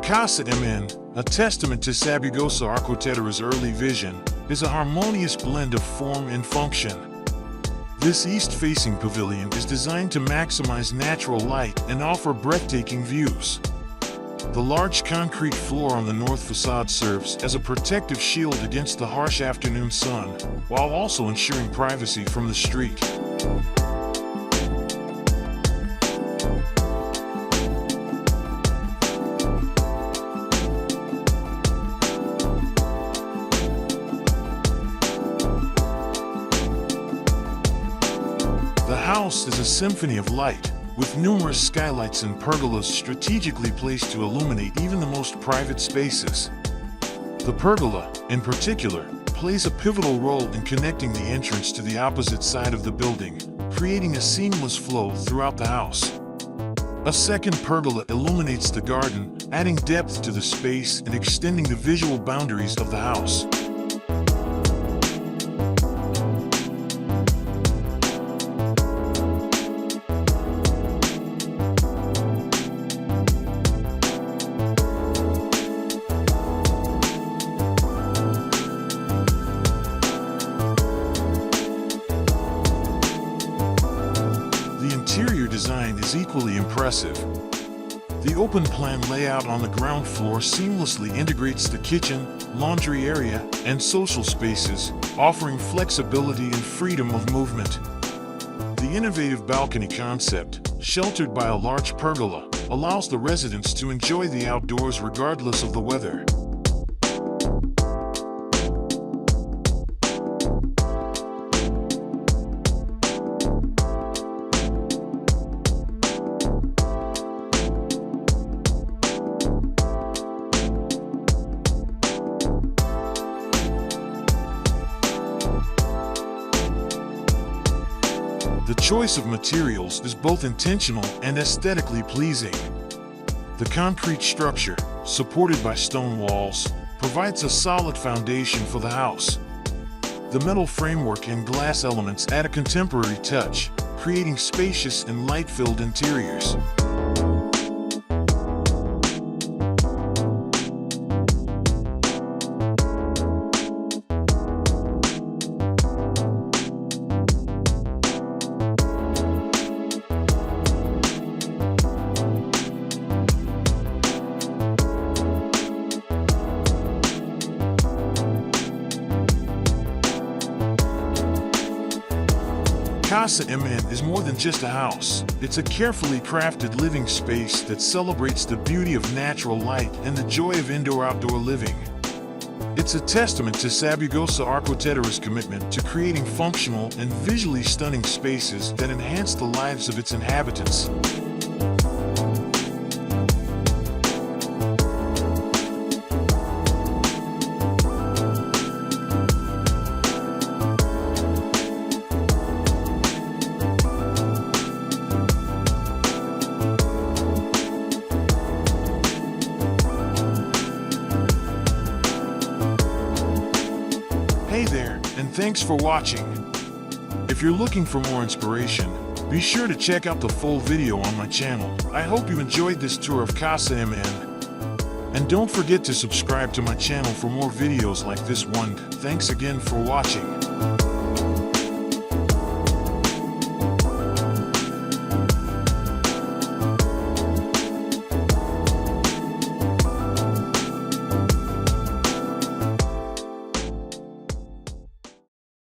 Casa MN, a testament to Sabugosa Arquitectura's early vision, is a harmonious blend of form and function. This east-facing pavilion is designed to maximize natural light and offer breathtaking views. The large concrete floor on the north facade serves as a protective shield against the harsh afternoon sun, while also ensuring privacy from the street. The house is a symphony of light, with numerous skylights and pergolas strategically placed to illuminate even the most private spaces. The pergola, in particular, plays a pivotal role in connecting the entrance to the opposite side of the building, creating a seamless flow throughout the house. A second pergola illuminates the garden, adding depth to the space and extending the visual boundaries of the house. The interior design is equally impressive. The open-plan layout on the ground floor seamlessly integrates the kitchen, laundry area, and social spaces, offering flexibility and freedom of movement. The innovative balcony concept, sheltered by a large pergola, allows the residents to enjoy the outdoors regardless of the weather. The choice of materials is both intentional and aesthetically pleasing. The concrete structure, supported by stone walls, provides a solid foundation for the house. The metal framework and glass elements add a contemporary touch, creating spacious and light-filled interiors. Casa MN is more than just a house. It's a carefully crafted living space that celebrates the beauty of natural light and the joy of indoor-outdoor living. It's a testament to Sabugosa Arquitectura's commitment to creating functional and visually stunning spaces that enhance the lives of its inhabitants. Hey there, and thanks for watching. If you're looking for more inspiration, be sure to check out the full video on my channel. I hope you enjoyed this tour of Casa MN. And don't forget to subscribe to my channel for more videos like this one. Thanks again for watching.